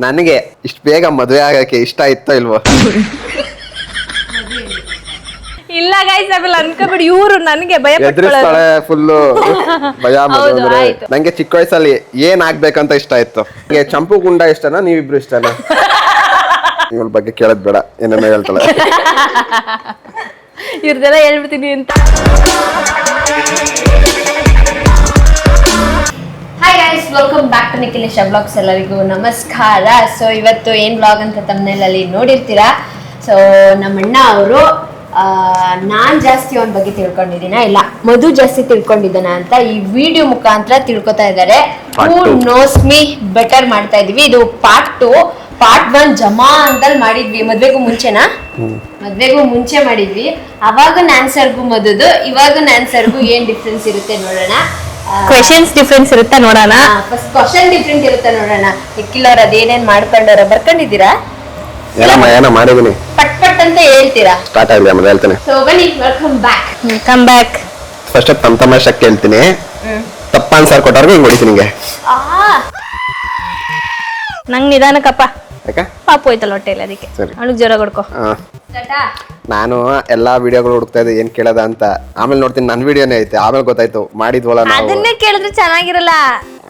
ನನಗೆ ಇಷ್ಟು ಬೇಗ ಮದುವೆ ಆಗಕ್ಕೆ ಇಷ್ಟ ಇತ್ತೋ ಇಲ್ವೋ? ಇಲ್ಲ ಗೈಸ್ ಆಮೇಲೆ ಅನ್ಕೋಬಿಡಿ ಇವ್ರು ನನಗೆ ಭಯ ಎದುರಿಸ್ತಾಳೆ ಫುಲ್ಲು ಭಯ. ನಂಗೆ ಚಿಕ್ಕ ವಯಸ್ಸಲ್ಲಿ ಏನ್ ಆಗ್ಬೇಕಂತ ಇಷ್ಟ ಇತ್ತು. ನಂಗೆ ಚಂಪು ಗುಂಡ ಇಷ್ಟನಾ ನೀವಿಬ್ರು ಇಷ್ಟನಾ? ಇವ್ರ ಬಗ್ಗೆ ಕೇಳದ್ ಬೇಡ, ಏನೇನೋ ಹೇಳ್ತಾಳೆ. ಇವ್ರದೆಲ್ಲ ಹೇಳ್ಬಿಡ್ತೀನಿ ಅಂತ. Hi guys, welcome back to Nikhilesh vlogs. ಎಲ್ಲರಿಗೂ ನಮಸ್ಕಾರ. ಸೊ ಇವತ್ತು ಏನ್ ವ್ಲಾಗ್ ಅಂತ ತಮ್ಮನೇಲಿ ನೋಡಿರ್ತೀರಾ. ಸೊ ನಮ್ಮಣ್ಣ ಅವರು ನಾನ್ ಜಾಸ್ತಿ ಅವನ ಬಗ್ಗೆ ತಿಳ್ಕೊಂಡಿದ್ದೀನ ಇಲ್ಲ ಮಧು ಜಾಸ್ತಿ ತಿಳ್ಕೊಂಡಿದ್ದಾನ ಅಂತ ಈ ವಿಡಿಯೋ ಮುಖಾಂತರ ತಿಳ್ಕೊತಾ ಇದ್ದಾರೆ. ಹೂ ನೋಸ್ ಮೀ ಬೆಟರ್ ಮಾಡ್ತಾ ಇದೀವಿ. ಇದು ಪಾರ್ಟ್ 2. ಪಾರ್ಟ್ 1 ಜಮಾ ಅಂತ ಮಾಡಿದ್ವಿ ಮದ್ವೆಗೂ ಮುಂಚೆ ಮಾಡಿದ್ವಿ. ಅವಾಗ ಆನ್ಸರ್ಗೂ ಮಧುದು ಇವಾಗ ಆನ್ಸರ್ಗೂ ಏನ್ ಡಿಫ್ರೆನ್ಸ್ ಇರುತ್ತೆ ನೋಡೋಣ. ಕ್ವೆಶ್ಚನ್ಸ್ ಡಿಫ್ರೆನ್ಸ್ ಇರುತ್ತೆ ನೋಡೋಣ. ಫಸ್ಟ್ ಕ್ವಶನ್ ಡಿಫ್ರೆಂಟ್ ಇರುತ್ತೆ ನೋಡೋಣ. ನಿಖಿಲವ್ರ ಅದೇನೇನ್ ಮಾಡ್ಕೊಂಡವ್ರ ಬರ್ಕೊಂಡಿದ್ದೀರಾ? ಮಾಡಿದೀನಿ, ಪಟ್ ಪಟ್ ಅಂತ ಹೇಳ್ತೀರಾ. ಸ್ಟಾರ್ಟ್ ಆಗಲಿ ಆಮೇಲೆ ಹೇಳ್ತೇನೆ. ಸೊ ಬನ್ನಿ, welcome back. Come back. First ತಮ್ಮ ತಮಾಷಕ್ಕೆ ಹೇಳ್ತೀನಿ. ತಪ್ಪ ಆನ್ಸರ್ ಕೊಟ್ಟವ್ರಿಗೆ ಹಿಂಗ್ ಹೊಡಿತೀನಿ ನಿಂಗೆ. ನಂಗ್ ನಿಧಾನಕ್ಕಪ್ಪ, ಯಾಕೆ ಪಾಪು ಹೋಯ್ತಲ್ಲ ಹೊಟ್ಟೆಲ್ಲ, ಅದಕ್ಕೆ ಅವಳಿಗೆ ಜ್ವರ ಕೊಡ್ಕೋ. ನಾನು ಎಲ್ಲಾ ವಿಡಿಯೋಗಳು ಹುಡುಕ್ತಾ ಇದ್ದೆ ಏನ್ ಕೇಳದ ಅಂತ. ಆಮೇಲೆ ನೋಡ್ತೀನಿ ನನ್ ವಿಡಿಯೋನೇ ಐತೆ. ಆಮೇಲೆ ಗೊತ್ತಾಯ್ತು ಮಾಡಿದ್ವಲ್ಲ ನಾವು. ಅದನ್ನೇ ಕೇಳಿದ್ರೆ ಚೆನ್ನಾಗಿರಲ್ಲ,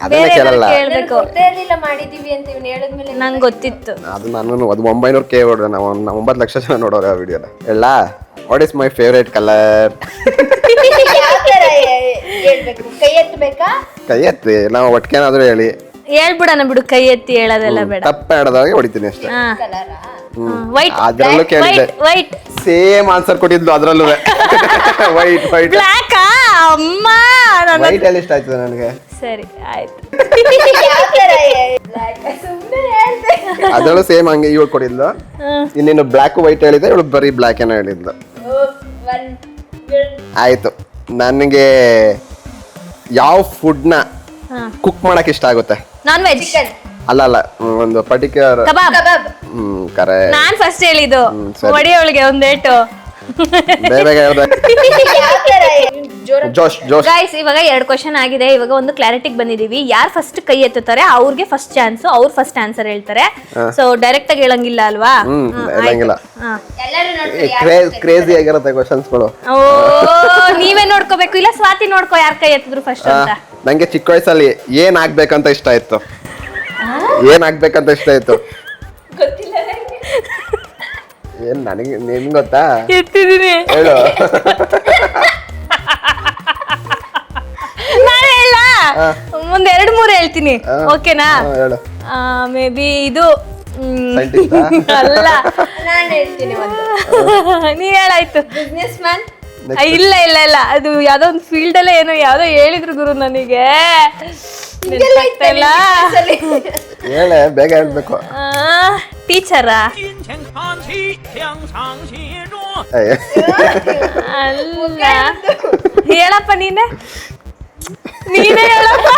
ಅದನ್ನೇ ಕೇಳಲ್ಲ. ಮಾಡಿದೀವಿ ಅಂತ ಇವ್ನು ಹೇಳಿದ್ಮೇಲೆ ನಂಗೆ ಗೊತ್ತಿತ್ತು. ಅದು ನಾನು ಅದು 900K ನೋಡ್ರೆ ನಾವು 9 ಲಕ್ಷ ಜನ ನೋಡೋರು ಆ ವಿಡಿಯೋನ. ಎಲ್ಲ what is my favourite colour? ಕೈ ಎತ್ತಬೇಕಾ? ಕೈ ಎತ್ತಿ ನಾವು ಒಟ್ಕೇನಾದ್ರೂ ಹೇಳಿ. ಹೇಳ್ಬಿಡಣ ಬಿಡು, ಕೈ ಎತ್ತಿ ಹೇಳೋದೆಲ್ಲ ಬೇಡ. ತಪ್ಪ ಹೇಳೋದಾಗ ಹೊಡಿತೀನಿ ಅಷ್ಟೇ. ವೈಟ್ ಅದ್ರಲ್ಲೂ ಕೇಳಿದ್ದೆ, ವೈಟ್ ಸೇಮ್ ಆನ್ಸರ್ ಕೊಟ್ಟಿದ್ಲು ಅದ್ರಲ್ಲೂ. White white black. ಅಮ್ಮ ವೈಟ್ ಅಲ್ಲಿ ಇಷ್ಟ ಆಯ್ತದೆ ನನಗೆ. ಸರಿ ಆಯ್ತು. ಅದ್ರಲ್ಲೂ ಸೇಮ್ ಹಂಗೆ ಇವಳು ಕೊಟ್ಟಿದ್ಲು. ಇನ್ನೇನು ಬ್ಲ್ಯಾಕ್ ವೈಟ್ ಹೇಳಿದೆ, ಇವಳು ಬರೀ ಬ್ಲ್ಯಾಕ್ ಏನೋ ಹೇಳಿದ್ಲು. ಆಯ್ತು. ನನಗೆ ಯಾವ ಫುಡ್ ನ ಕುಕ್ ಮಾಡಕ್ ಇಷ್ಟ ಆಗುತ್ತೆ? Non veg. ಅಲ್ಲ ಒಂದು ಪರ್ಟಿಕ್ಯುಲರ್. ಕಬಾಬ್. ಕರೆ. ನಾನ್ ಫಸ್ಟ್ ಹೇಳಿದ್ದು ಒಡಿ ಅವಳಿಗೆ ಒಂದೇಟು. ಬೇಗ ಗೈಸ್, ಇವಾಗ 2 ಕ್ವಶನ್ ಆಗಿದೆ. ಇವಾಗ ಒಂದು ಕ್ಲಾರಿಟಿಗೆ ಬಂದಿದೀವಿ. ಯಾರು ಫಸ್ಟ್ ಕೈ ಎತ್ತುತ್ತಾರೆ ಅವ್ರಿಗೆ ಫಸ್ಟ್ ಚಾನ್ಸ್, ಅವ್ರು ಫಸ್ಟ್ ಆನ್ಸರ್ ಹೇಳ್ತಾರೆ. ಸೊ ಡೈರೆಕ್ಟ್ ಆಗಿ ಹೇಳಂಗಿಲ್ಲ ಅಲ್ವಾ? ಹೇಳಂಗಿಲ್ಲ. ಕ್ರೇಜಿ ಆಗಿರುತ್ತೆ ಕ್ವಶನ್ಸ್ಗಳು. ಓ, ನೀವೇ ನೋಡ್ಕೋಬೇಕು. ಇಲ್ಲ ಸ್ವಾತಿ ನೋಡ್ಕೋ ಯಾರ್ ಕೈ ಎತ್ತಿದ್ರು ಫಸ್ಟ್ ಅಂತ. ನಂಗೆ ಚಿಕ್ಕ ವಯಸ್ಸಲ್ಲಿ ಏನ್ ಆಗ್ಬೇಕಂತ ಇಷ್ಟ ಇತ್ತು? ಏನ್ ನನಗೆ ನಿನ್ ಗೊತ್ತಾ? ಎತ್ತಿದೀನಿ. ಹೇಳು. ನಾನು ಹೇಳ ಮುಂದೆ 2-3 ಹೇಳ್ತೀನಿ, ಓಕೆನಾ? ಹೇಳು. ಮೇ ಬಿ ಇದು ಅಲ್ಲ, ನಾನು ಹೇಳ್ತೀನಿ. ನೀ ಹೇಳಾಯ್ತು. Business man. ಇಲ್ಲ ಇಲ್ಲ ಇಲ್ಲ, ಅದು ಯಾವ್ದೋ ಒಂದು ಫೀಲ್ಡ್ ಅಲ್ಲೇ ಏನೋ ಯಾವ್ದೋ ಹೇಳಿದ್ರು ಗುರು ನನಗೆ. ಹೇಳೆ, ಬೇಗ ಹೇಳ್ಬೇಕು. ಟೀಚರಾ? ಅಲ್ಲ, ಹೇಳಪ್ಪ ನೀನೇ ಹೇಳಪ್ಪ.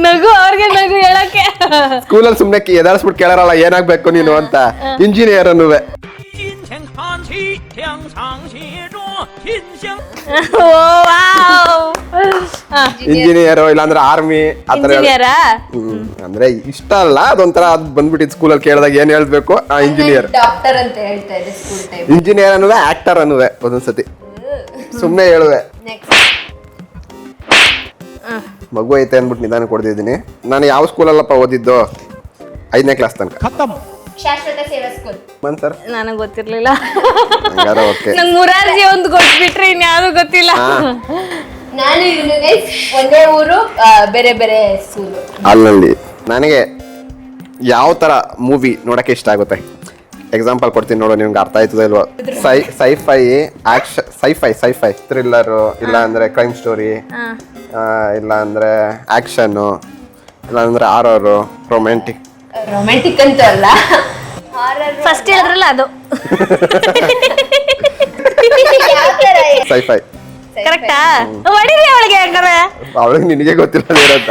ನಗು, ಅವ್ರಿಗೆ ನಗು ಹೇಳಕ್ಕೆ. ಸ್ಕೂಲಲ್ಲಿ ಸುಮ್ನೆ ಎದಾರಿಸ್ಬಿಟ್ಟು ಕೇಳಾರಲ್ಲ ಏನಾಗ್ಬೇಕು ನೀನು ಅಂತ. ಇಂಜಿನಿಯರ್ ಅನ್ನುವೆ. ಇಂಜಿನಿಯರ್ ಇಲ್ಲಾಂದ್ರೆ ಆರ್ಮಿ ಆತರ. ಅಂದ್ರೆ ಇಷ್ಟ ಅಲ್ಲ, ಅದೊಂಥರ ಅದ್ ಬಂದ್ಬಿಟ್ಟಿದ್ ಸ್ಕೂಲಲ್ಲಿ ಕೇಳಿದಾಗ ಏನ್ ಹೇಳ್ಬೇಕು. ಇಂಜಿನಿಯರ್, ಡಾಕ್ಟರ್ ಅಂತ ಹೇಳ್ತಾ ಇದ್ದೆ ಸ್ಕೂಲ್ ಟೈಮ್. ಇಂಜಿನಿಯರ್ ಅನ್ನುವೆ, ಆಕ್ಟರ್ ಅನ್ನುವೆ ಒಂದೊಂದ್ಸತಿ. ಸುಮ್ನೆ ಹೇಳುವೆ. ಮಗು ಐತೆ ಅನ್ಬಿಟ್ಟು ನಿಧಾನ ಕೊಡ್ತಿದ್ದೀನಿ. ನಾನು ಯಾವ ಸ್ಕೂಲಲ್ಲಪ್ಪ ಓದಿದ್ದು? 5ನೇ ಕ್ಲಾಸ್ ತನಕ. ಶಾಶ್ವತ ಸೇವಾ ಸ್ಕೂಲ್. ಸರ್ ನನಗೆ ಗೊತ್ತಿರ್ಲಿಲ್ಲ. ನಂಗೆ ಮುರಾರ್ಜಿ ಒಂದು ಗೊತ್ತಿಬಿಟ್ರೆ ಇನ್ಯಾವುದು ಗೊತ್ತಿಲ್ಲ. ನಾನು ಇವನು ಗೈಸ್ ಒಂದೇ ಊರು, ಬೇರೆ ಬೇರೆ ಸ್ಕೂಲು. ಅಲ್ಲಲ್ಲಿ ನನಗೆ ಯಾವ ತರ ಮೂವಿ ನೋಡಕ್ಕೆ ಇಷ್ಟ ಆಗುತ್ತೆ? ಎಕ್ಸಾಂಪಲ್ ಕೊಡ್ತೀನಿ ನೋಡು, ನಿಮ್ಗೆ ಅರ್ಥ ಆಯ್ತದ ಇಲ್ವಾ? ಸೈಫೈ ಆಕ್ಷನ್, ಸೈಫೈ ಥ್ರಿಲ್ಲರ್, ಇಲ್ಲ ಅಂದ್ರೆ ಕ್ರೈಮ್ ಸ್ಟೋರಿ, ಇಲ್ಲ ಅಂದ್ರೆ ಆಕ್ಷನ್, ಇಲ್ಲ ಅಂದ್ರೆ ಹಾರರ್, ರೊಮ್ಯಾಂಟಿಕ್ ಅಂತ ಅಲ್ಲ, ಫಸ್ಟ್ ಹೇಳಿದ್ರಲ್ಲ ಅದು. ಸೈಫೈ ಕರೆಕ್ಟಾ? ಹೊಡಿರಿ ಅವಳಿಗೆ. ಹಂಗಾರೆ ಅವಳಿಗೆ ನಿನಗೆ ಗೊತ್ತಿಲ್ಲ ಏನಂತ.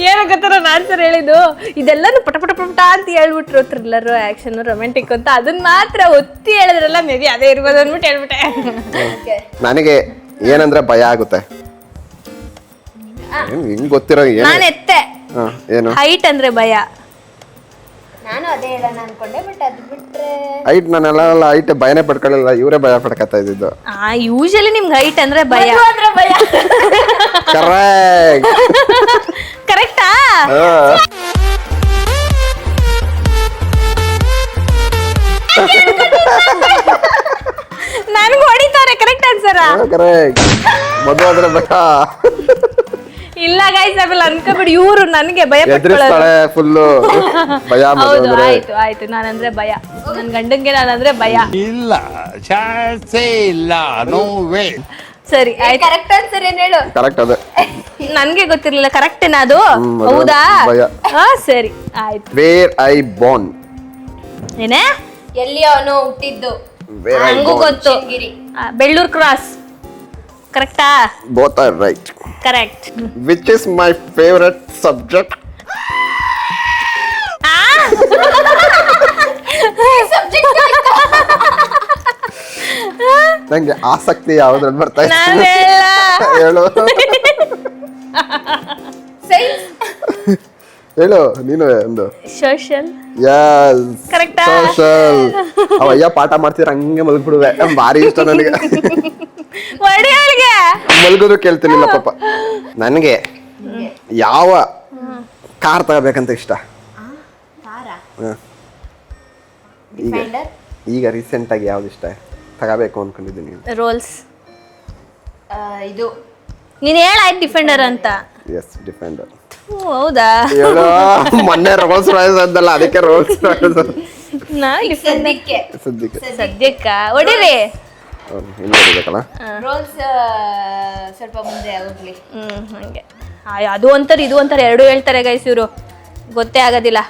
ಏನೋ ಗೊತ್ತಾರ ಆನ್ಸರ್ ಹೇಳಿದ್ದು. ಇದೆಲ್ಲಾನು ಪಟ ಪಟ ಪಟ ಅಂತ ಹೇಳ್ಬಿಟ್ರು, ಥ್ರಿಲ್ಲರ್, ಆಕ್ಷನ್, ರೊಮ್ಯಾಂಟಿಕ್ ಅಂತ. ಅದನ್ನ ಮಾತ್ರ ಒತ್ತಿ ಹೇಳಿದ್ರಲ್ಲ, ಮೇ ಬಿ ಅದೇ ಇರ್ಬೋದು ಅಂದ್ಬಿಟ್ಟು ಹೇಳ್ಬಿಟ್ಟೆ. ನನಗೆ ಏನಂದ್ರೆ ಭಯ ಆಗುತ್ತೆ. ಹಿಂಗ್ ಗೊತ್ತಿರೋ ನಾನು ಎತ್ತೆ ಏನು ಹೈಟ್ ಅಂದ್ರೆ ಭಯ. ನಾನು ಅದೇ ಹೇಳೋಣ ಅನ್ಕೊಂಡೆ, ಬಟ್ ಅದು ಬಿಟ್ರೆ ಹೈಟ್ ನಾನೆಲ್ಲ ಹೈಟ್ ಭಯನೇ ಪಡ್ಕೊಳ್ಳಿಲ್ಲ, ಇವರೇ ಭಯ ಪಡ್ಕೊತಾ ಇದ್ದಿದ್ದು. ಯೂಶಲಿ ನಿಮ್ಗೆ ಹೈಟ್ ಅಂದ್ರೆ ಭಯ. ಅಂದ್ರೆ ಭಯ. ಕರೆಕ್ಟ್. ಕರೆಕ್ಟಾ? ನನ್ಗೆ ಹೊಡಿತಾರೆ. Correct answer. ಕರೆಕ್ಟ್. ಮದುವೆ ಆದ್ರೆ ಭಯ. ಇಲ್ಲ ಗೈಸ್, ಆಮೇಲೆ ಅನ್ಕೋಬಿಡಿ ಇವ್ರು ನನಗೆ ಭಯ ಪಟ್ಕೊಳ್ಳೋದು. ಎದುರಿಸ್ತಾಳೆ ಫುಲ್ಲು ಭಯ. ಹೌದು, ಆಯ್ತು ನಾನಂದ್ರೆ ಭಯ. ನನ್ ಗಂಡಂಗೆ ನಾನಂದ್ರೆ ಭಯ. ಇಲ್ಲ, ಚಾನ್ಸೇ ಇಲ್ಲ, ನೋ ವೇ. ಸರಿ ಆಯ್ತು. ಕರೆಕ್ಟ್ ಆನ್ಸರ್ ಏನ್ ಹೇಳು? ಕರೆಕ್ಟ್ ಅದು. ನನ್ಗೆ ಗೊತ್ತಿರ್ಲಿಲ್ಲ. ಕರೆಕ್ಟೇನಾ ಅದು? ಹೌದಾ? ಭಯ. ಸರಿ ಆಯ್ತು. Where I born. ಏನೇ? ಎಲ್ಲಿ ಅವನು ಹುಟ್ಟಿದ್ದು? ವೇರ್ ಐ ನಂಗೂ ಗೊತ್ತು. ಶೃಂಗೇರಿ. ಬೆಳ್ಳೂರ್ ಕ್ರಾಸ್. ಕರೆಕ್ಟಾ? Both are right. Correct. Which is my favourite subject? ನಂಗೆ ಆಸಕ್ತಿ ಯಾವ್ದ್ರಲ್ಲಿ ಬರ್ತಾ ಇದೆ? ನಾನು ಹೇಳ. ಹೇಳು ಸೈನ್ಸ್. ಹೇಳು ನೀನು ಒಂದು. ಸೋಷಲ್. ಯಸ್. ಕರೆಕ್ಟಾ? ಸೋಷಲ್. ಅವಯ್ಯ ಪಾಠ ಮಾಡ್ತೀರ ಹಂಗೆ ಮಲ್ಗ್ಬಿಡುವೆ. ಭಾರಿ ಇಷ್ಟ ನನಗೆ. ಒಡೆಯೊಳಗೆ ಮಲ್ಗೋದು ಕೇಳ್ತೀನಿಲ್ಲ ಪಾಪ. ನನಗೆ ಯಾವ ಕಾರ್ ತಗೋಬೇಕಂತ ಇಷ್ಟ? ಹ. ಈಗ ರೀಸೆಂಟ್ ಆಗಿ ಯಾವ್ದು ಇಷ್ಟ ತಗೋಬೇಕು ಅನ್ಕೊಂಡಿದ್ದೀನಿ? ರೋಲ್ಸ್. ಇದು ನೀನ್ ಹೇಳಾಯ್ತು ಡಿಫೆಂಡರ್ ಅಂತ. Yes, Defender. ಹೌದಾ? ಹೇಳೋ, ಮೊನ್ನೆ ರೋಲ್ಸ್ ರಾಯ್ಸ್ ಅಂದಲ್ಲ, ಅದಕ್ಕೆ ರೋಲ್ಸ್ ರಾಯ್ಸ್. ನಾ ಡಿಫೆಂಡರ್ ಸದ್ಯಕ್ಕೆ ಸದ್ಯಕ್ಕ ಹೊಡಿರಿ. ಹಿಂಗೆ ಹೊಡಿಬೇಕಲ್ಲ. ರೋಲ್ಸ್ ಸ್ವಲ್ಪ ಮುಂದೆ ಹೋಗ್ಲಿ. ಹಂಗೆ ಅದು ಅಂತಾರೆ ಇದು ಅಂತಾರೆ ಎರಡು ಹೇಳ್ತಾರೆ ಗೈಸ್ ಇವರು. ಗೊತ್ತೇ ಆಗೋದಿಲ್ಲ.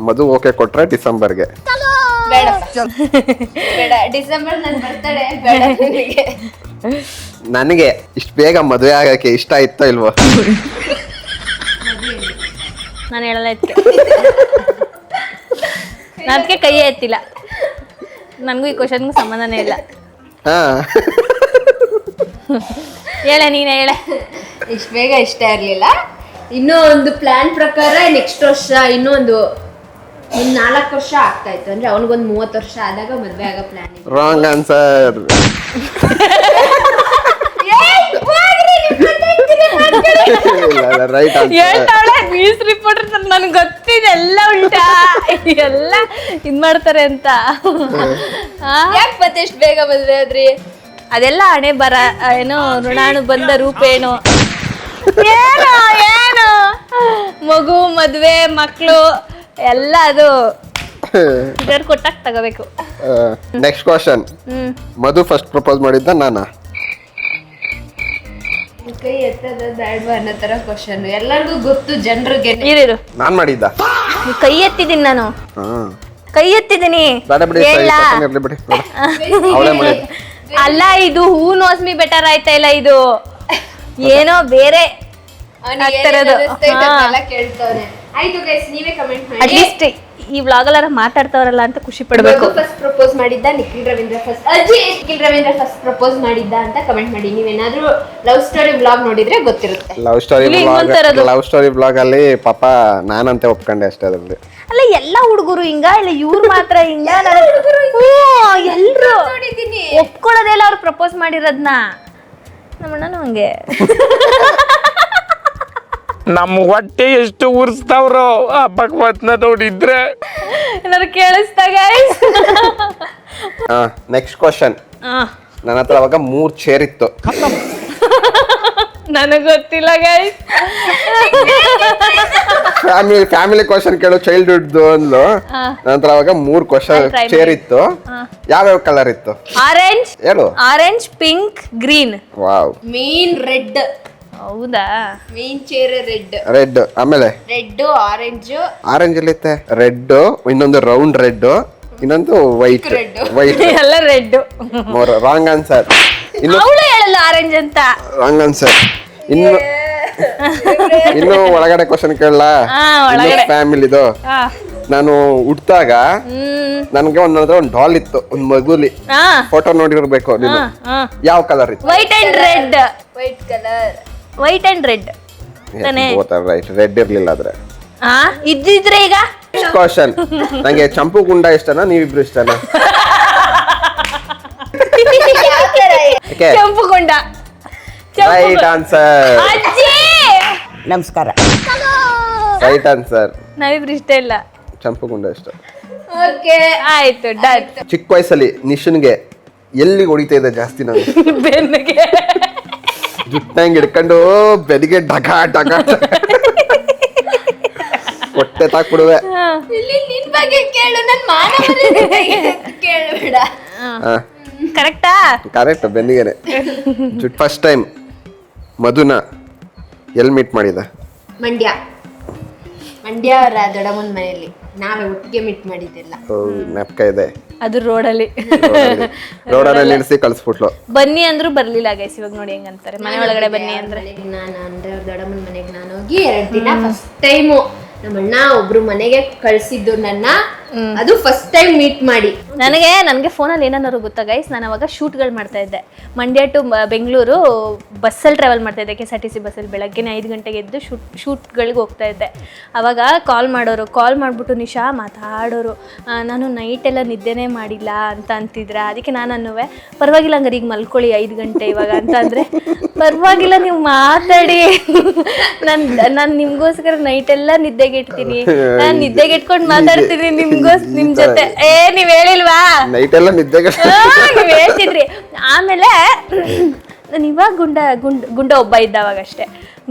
ಮದು ಓಕೆ ಕೊಟ್ರೆ ಡಿಸೆಂಬರ್ಗೆ. ಬೇಡ ಬೇಡ, ಡಿಸೆಂಬರ್ ನನ್ನ ಬರ್ತಡೆ. ಬೇಡ ನಿನಗೆ. ನನಗೆ ಇಷ್ಟು ಬೇಗ ಮದುವೆ ಆಗಕ್ಕೆ ಇಷ್ಟ ಇತ್ತೋ ಇಲ್ವೋ? ನಾನು ಹೇಳಲ್ಲ ಇತ್ತು. ಅದಕ್ಕೆ ಕೈ ಎತ್ತಿಲ್ಲ. ನನಗೂ ಈ ಕ್ವಶನ್ಗೂ ಸಂಬಂಧನೇ ಇಲ್ಲ. ಹಾ, ಹೇಳೆ ನೀನೇ ಹೇಳೆ. ಇಷ್ಟು ಬೇಗ ಇಷ್ಟ ಇರ್ಲಿಲ್ಲ. ಇನ್ನೂ ಒಂದು ಪ್ಲಾನ್ ಪ್ರಕಾರ ನೆಕ್ಸ್ಟ್ ವರ್ಷ ಇನ್ನೂ ಒಂದು 4 ವರ್ಷ ಆಗ್ತಾ ಇತ್ತು. ಅಂದ್ರೆ ಅವನಿಗೊಂದು 30 ವರ್ಷ ಆದಾಗ ಮದ್ವೆ ಆಗೋ ಪ್ಲಾನ್ ಇದೆ. Wrong answer. Right answer. ಹೇಳ್ತಾಳೆ ನ್ಯೂಸ್ ರಿಪೋರ್ಟರ್ ನನಗೆ ಗೊತ್ತಿದೆ ಎಲ್ಲ ಉಲ್ಟಾ ಎಲ್ಲ ಇದ್ ಮಾಡ್ತಾರೆ ಅಂತ. ಯಾಕೆ ಮತ್ತೆ ಇಷ್ಟು ಬೇಗ ಮದ್ವೆ ಆದ್ರಿ? ಅದೆಲ್ಲ ಹಣೆ ಬರ ಏನೋ ಋಣಾನು ಬಂದ ರೂಪೇನು ಏನು ಏನು ಮಗು ಮದ್ವೆ ಮಕ್ಕಳು ಎಲ್ಲ ಅದು ಇದರ ಕೊಟ್ಟಾಗ ತಗೋಬೇಕು. Next question. Madhu first propose ಮಾಡಿದ್ದ ನಾನಾ? ಕೈ ಎತ್ತದ ಬ್ಯಾಡ್ವಾ ಅನ್ನೋ ತರ ಕ್ವಶನ್ ಎಲ್ಲರಿಗೂ ಗೊತ್ತು ಜನರಿಗೆ. ಇರು ನಾನ್ ಮಾಡಿದ್ದ. ಕೈ ಎತ್ತಿದ್ದೀನಿ ನಾನು. ಹಾ, ಕೈ ಎತ್ತಿದ್ದೀನಿ. ಬೇಡ ಬಿಡಿ, ಹೇಳಾ? ಇರ್ಲಿ ಬಿಡಿ. ಅವಳೇ ಮಾಡಿದ್ದ. ಅಲ್ಲ, ಇದು ಹೂ ನೋಸ್ ಮಿ ಬೆಟರ್ ಆಯ್ತಾ ಇಲ್ಲ, ಇದು ಏನೋ ಬೇರೆ ಕೇಳ್ತವ್ರೆ. ಆಯ್ತು ಗೈಸ್, ನೀವೇ ಕಮೆಂಟ್ ಮಾಡಿ. ಅಟ್ಲೀಸ್ಟ್ ಈ ವ್ಲಾಗ್ ಎಲ್ಲ ಮಾತಾಡ್ತಾವ್ರಲ್ಲ ಅಂತ ಖುಷಿ ಪಡ್ಬೇಕು. ಫಸ್ಟ್ ಪ್ರಪೋಸ್ ಮಾಡಿದ್ದ Nikhil Ravindra first Nikhil Ravindra first propose ಮಾಡಿದ್ದ ಅಂತ ಕಮೆಂಟ್ ಮಾಡಿ. ನೀವೇನಾದ್ರೂ ಲವ್ ಸ್ಟೋರಿ ವ್ಲಾಗ್ ನೋಡಿದ್ರೆ ಗೊತ್ತಿರುತ್ತೆ. ಲವ್ ಸ್ಟೋರಿ ಬ್ಲಾಗ್ ಅಲ್ಲಿ ಪಾಪ ನಾನಂತೆ ಒಪ್ಕೊಂಡೆ ಅಷ್ಟೇ ಅದ್ರಲ್ಲಿ. ಅಲ್ಲ, ಎಲ್ಲಾ ಹುಡುಗರು ಹಿಂಗ ಇಲ್ಲ ಇವ್ರು ಮಾತ್ರ ಹಿಂಗ? ಎಲ್ರು ನೋಡಿದೀನಿ. ಒಪ್ಕೊಳ್ಳೋದೆಲ್ಲ ಅವ್ರು ಪ್ರಪೋಸ್ ಮಾಡಿರೋದ್ನ. ನಮ್ಮಣ್ಣನು ಹಂಗೆ. ನಮ್ಮ ಹೊಟ್ಟೆ ಎಷ್ಟು ಉರ್ಸ್ತಾವ್ರೋ ಆ ಭಗವತ್ನ ನೋಡಿದ್ರೆ. ಏನಾದ್ರು ಕೇಳಿಸ್ದಾಗ ನೆಕ್ಸ್ಟ್ ಕ್ವಶನ್. ನನ್ನ ಹತ್ರ ಅವಾಗ 3 ಚೇರ್ ಇತ್ತು. ನನಗ್ ಗೊತ್ತಿಲ್ಲ ಗೈಸ್. ಫ್ಯಾಮಿಲಿ ಕ್ವಶನ್ ಕೇಳು, ಚೈಲ್ಡ್ಹುಡ್ ಅಂದ್ಲು. ನನ್ನ ಹತ್ರ ಅವಾಗ 3 ಕ್ವಶನ್ ಚೇರ್ ಇತ್ತು. ಯಾವ್ಯಾವ ಕಲರ್ ಇತ್ತು ಆರೆಂಜ್ ಹೇಳು? Orange, pink, green. Wow. Main red. ಹೌದಾ? Main chair red. ರೆಡ್, ಆಮೇಲೆ ರೆಡ್, ಆರೆಂಜ್. ಆರೆಂಜ್ ಎಲ್ಲಿತ್ತೆ? ರೆಡ್, ಇನ್ನೊಂದು ರೌಂಡ್ ರೆಡ್, ಇನ್ನೊಂದು ವೈಟ್. ವೈಟ್ ಎಲ್ಲ ರೆಡ್. Wrong answer. ಅವಳು ಹೇಳಲ್ಲ ಆರೆಂಜ್ ಅಂತ. Wrong answer. ಇನ್ನು ಒಳಗಡೆ ಕ್ವಶನ್ ಕೇಳಲ್ಲ. ಫ್ಯಾಮಿಲಿದು. ನಾನು ಹುಟ್ಟಾಗ ನನ್ಗೆ ಒಂದು ಡಾಲ್ ಇತ್ತು, ಒಂದು ಮಗುಲಿ. ಫೋಟೋ ನೋಡಿರ್ಬೇಕು ನೀನು. ಯಾವ ಕಲರ್ ಇತ್ತು? White and red. White colour. White and red. ತಾನೇ ರೈಟ್. ರೆಡ್ ಇರ್ಲಿಲ್ಲ ಆದ್ರೆ. ಹಾ ಇದ್ದಿದ್ರೆ ಈಗ ಕ್ವಶನ್, ನಂಗೆ ಚಂಪು ಗುಂಡ ಇಷ್ಟನಾ ನೀವಿಬ್ರು ಇಷ್ಟನಾ? Okay. ಕೆಂಪುಗೊಂಡ ರೈಟ್ ಆನ್ಸರ್. ಅಜ್ಜಿ ನಮಸ್ಕಾರ. Right answer. ನಾವಿಬ್ರು ಇಷ್ಟ ಇಲ್ಲ. ಚಂಪು ಗುಂಡ ಇಷ್ಟ. ಓಕೆ ಆಯ್ತು ಡನ್. ಚಿಕ್ಕ ವಯಸ್ಸಲ್ಲಿ ನಿಶನ್ಗೆ ಎಲ್ಲಿ ಹೊಡಿತಾ ಇದೆ ಜಾಸ್ತಿ ನಾನು? ಬೆನ್ನಿಗೆ ಜುಟ್ಟಂಗ್ ಹಿಡ್ಕೊಂಡು ಬೆಳಿಗ್ಗೆ ಡಗ ಡಗ ಹೊಟ್ಟೆ ತಾಕ್ಬಿಡುವೆ. ಇಲ್ಲಿ ನಿನ್ ಬಗ್ಗೆ ಕೇಳು, ನನ್ ಮಾನ ಕೇಳಬೇಡ. ಕರೆಕ್ಟಾ? ಕರೆಕ್ಟ್, ಬೆನ್ನಿಗೆನೆ. ಜುಟ್ ಫಸ್ಟ್ ಟೈಮ್ ಮಧುನ ಎಲ್ಲಿ ಮೀಟ್ ಮಾಡಿದ? ಮಂಡ್ಯ ಅವರ ದೊಡ್ಡಮ್ಮನ ಮನೆಯಲ್ಲಿ ನಾವೇ ಒಟ್ಟಿಗೆ ಮೀಟ್ ಮಾಡಿದ್ದೆಲ್ಲ. ನೆಪ್ಕ ಇದೆ. ಅದು ರೋಡಲ್ಲಿ ರೋಡಲ್ಲಿ ನಿಲ್ಸಿ ಕಳ್ಸ್ಬಿಟ್ಲು. ಬನ್ನಿ ಅಂದ್ರು ಬರ್ಲಿಲ್ಲ ಗೈಸ್. ಇವಾಗ ನೋಡಿ ಹೆಂಗಂತಾರೆ ಮನೆ ಒಳಗಡೆ ಬನ್ನಿ ಅಂದ್ರೆ. ನಾನು ಅಂದ್ರೆ ಅವ್ರ ದೊಡ್ಡಮ್ಮನ ಮನೆಗೆ ನಾನು ಹೋಗಿ 2 ದಿನ ಫಸ್ಟ್ ಟೈಮು ನಮ್ಮ ಅಣ್ಣ ಒಬ್ರು ಮನೆಗೆ ಕಳ್ಸಿದ್ದು ನನ್ನ. ಅದು ಫಸ್ಟ್ ಟೈಮ್ ಮೀಟ್ ಮಾಡಿ. ನನಗೆ ಫೋನಲ್ಲಿ ಏನಾದ್ರು ಗೊತ್ತಾ ಗೈಸ್, ನಾನು ಅವಾಗ ಶೂಟ್ಗಳು ಮಾಡ್ತಾ ಇದ್ದೆ. ಮಂಡ್ಯ ಟು ಬೆಂಗಳೂರು ಬಸ್ಸಲ್ಲಿ ಟ್ರಾವೆಲ್ ಮಾಡ್ತಾ ಇದ್ದೆ, KSRTC ಬಸ್ಸಲ್ಲಿ. ಬೆಳಗ್ಗೆನೇ 5 ಗಂಟೆಗೆ ಎದ್ದು ಶೂಟ್ಗಳಿಗೆ ಹೋಗ್ತಾ ಇದ್ದೆ. ಅವಾಗ ಕಾಲ್ ಮಾಡಿಬಿಟ್ಟು ನಿಶಾ ಮಾತಾಡೋರು, ನಾನು ನೈಟೆಲ್ಲ ನಿದ್ದೆನೇ ಮಾಡಿಲ್ಲ ಅಂತ ಅಂತಿದ್ರ. ಅದಕ್ಕೆ ನಾನು ಅನ್ನುವೆ ಪರವಾಗಿಲ್ಲ ಹಂಗಾರೆ ಈಗ ಮಲ್ಕೊಳ್ಳಿ 5 ಗಂಟೆ ಇವಾಗ ಅಂತ ಅಂದರೆ, ಪರವಾಗಿಲ್ಲ ನೀವು ಮಾತಾಡಿ, ನಾನು ನಿಮ್ಗೋಸ್ಕರ ನೈಟೆಲ್ಲ ನಿದ್ದೆಗೆ ಇಡ್ತೀನಿ, ನಾನು ನಿದ್ದೆಗೆ ಇಟ್ಕೊಂಡು ಮಾತಾಡ್ತೀನಿ ನಿಮ್ ಜೊತೆ. ನೀವ್ ಹೇಳಿಲ್ವಾ? ನೈಟ್ ಎಲ್ಲ ನಿದ್ದೆಗೆ ನೀವ್ ಹೇಳ್ತಿದ್ರಿ. ಆಮೇಲೆ ನಾನು ಇವಾಗ ಗುಂಡ ಒಬ್ಬ ಇದ್ದ ಅವಾಗ ಅಷ್ಟೇ.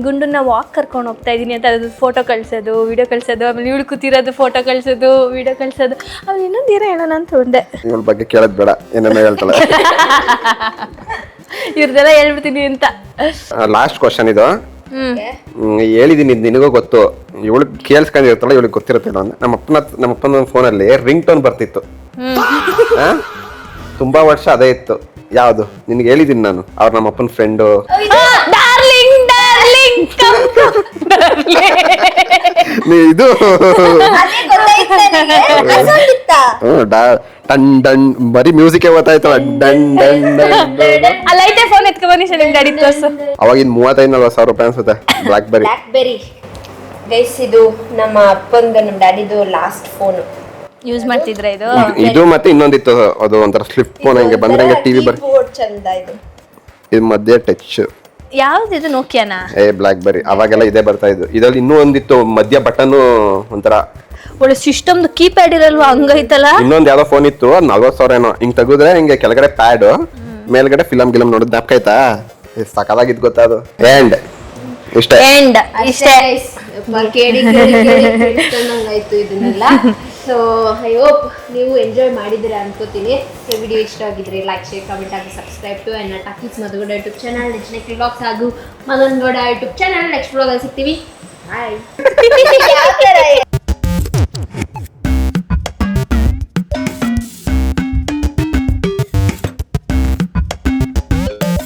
ಗುಂಡನ್ನ ವಾಕ್ ಕರ್ಕೊಂಡು ಹೋಗ್ತಾ ಇದೀನಿ ಅಂತ ಅದು ಫೋಟೋ ಕಳ್ಸೋದು, ವಿಡಿಯೋ ಕಳ್ಸೋದು, ಆಮೇಲೆ ಇವಳು ಕೂತಿರೋದು ಫೋಟೋ ಕಳ್ಸೋದು, ವಿಡಿಯೋ ಕಳ್ಸೋದು. ಆಮೇಲೆ ಇನ್ನೊಂದು ಏನೋ ಹೇಳೋಣ ಅಂತ ಒಂದೆ. ಇವಳ ಬಗ್ಗೆ ಕೇಳೋದ್ ಬೇಡ, ಏನೇನೋ ಹೇಳ್ತಾಳೆ. ಇವ್ರದೆಲ್ಲ ಹೇಳ್ಬಿಡ್ತೀನಿ ಅಂತ. ಲಾಸ್ಟ್ ಕ್ವಶನ್ ಇದು. ಹೇಳಿದೀನಿ, ನಿನಗೂ ಗೊತ್ತು. ಇವಳು ಕೇಳಿಸ್ಕೊಂಡಿರ್ತಾಳೆ, ಇವಳಿಗೆ ಗೊತ್ತಿರುತ್ತೆ. ನಮ್ಮ ಅಪ್ಪನ ಫೋನಲ್ಲಿ ರಿಂಗ್ ಟೋನ್ ಬರ್ತಿತ್ತು. ತುಂಬಾ ವರ್ಷ ಅದೇ ಇತ್ತು. ಯಾವ್ದು ನಿನ್ಗೆ ಹೇಳಿದೀನಿ ನಾನು, ಅವ್ರ ನಮ್ಮ ಅಪ್ಪನ ಫ್ರೆಂಡು. ಇದು ಟನ್ ಡನ್ ಬರೀ ಮ್ಯೂಸಿಕ್ ಗೊತ್ತಾಯ್ತಲ್ಲ, ಡನ್ ಡನ್ ಡನ್. ಅಲ್ಲೈತೆ ಫೋನ್ ಎತ್ಕೊ ಬನ್ನಿ ಸರ್, ನಿಮ್ ಗಾಡಿ ತೋರ್ಸು. ಅವಾಗಿನ 35-40 ಸಾವಿರ ರೂಪಾಯಿ ಅನ್ಸುತ್ತೆ ಬ್ಲಾಕ್ಬೆರಿ. ಗೈಸ್ ಇದು ನಮ್ಮ ಅಪ್ಪಂದು, ನಮ್ಮ ಡ್ಯಾಡಿದು ಲಾಸ್ಟ್ ಫೋನ್ ಯೂಸ್ ಮಾಡ್ತಿದ್ರ ಇದು. ಇದು ಮತ್ತೆ ಇನ್ನೊಂದಿತ್ತು, ಅದು ಒಂಥರ ಸ್ಲಿಪ್ ಫೋನ್, ಹಂಗೆ ಬಂದ್ರಂಗೆ ಟಿವಿ ಚಂದ. ಇದು ಮಧ್ಯೆ ಟಚ್. ಯಾವ್ದು ನೋಕಿಯಾನಾ? ಬ್ಲಾಕ್ಬೆರಿ. ಅವಾಗೆಲ್ಲ ಇದೇ ಬರ್ತಾ ಇದ್ದು. ಇದ್ರಲ್ಲಿ ಇನ್ನೂ ಒಂದಿತ್ತು ಮಧ್ಯ ಬಟನ್, ಒಂಥರ ಒಳ್ಳೆ ಸಿಸ್ಟಮ್ದು ಕೀಪ್ಯಾಡ್ ಇರಲ್ವಾ, ಹಂಗೈತಲ್ಲ. ಇನ್ನೊಂದ್ ಯಾವ್ದೋ ಫೋನ್ ಇತ್ತು, 40 ಸಾವಿರ ಏನೋ. ಹಿಂಗ್ ತೆಗೆದ್ರೆ ಹಿಂಗೆ ಕೆಳಗಡೆ ಪ್ಯಾಡ್, ಮೇಲ್ಗಡೆ ಫಿಲಮ್ ನೋಡಿದ್ ಜ್ಞಾಪಕಾಯ್ತಾ? ಸಕಲಾಗಿದ್ ಗೊತ್ತಾ ಅದು. ಎಂಡ್ ಇಷ್ಟೇ. ಎಂಡ್ ಇಷ್ಟೇ. ಆಯ್ತು ಇದನ್ನೆಲ್ಲ. ಸೊ ಐ ಹೋಪ್ ನೀವು ಎಂಜಾಯ್ ಮಾಡಿದ್ದೀರಾ ಅನ್ಕೋತೀನಿ. ವಿಡಿಯೋ ಇಷ್ಟ ಆಗಿದ್ರೆ ಲೈಕ್, ಶೇರ್, ಕಮೆಂಟ್ ಆಗಿ ಸಬ್ಸ್ಕ್ರೈಬ್ ಟು ಎನ್ನ talkies Madhu Gowda YouTube channel, next vlogs ಹಾಗೂ Madan Gowda YouTube channel. Next vlog ಅಲ್ಲಿ ಸಿಗ್ತೀವಿ. ಬಾಯ್.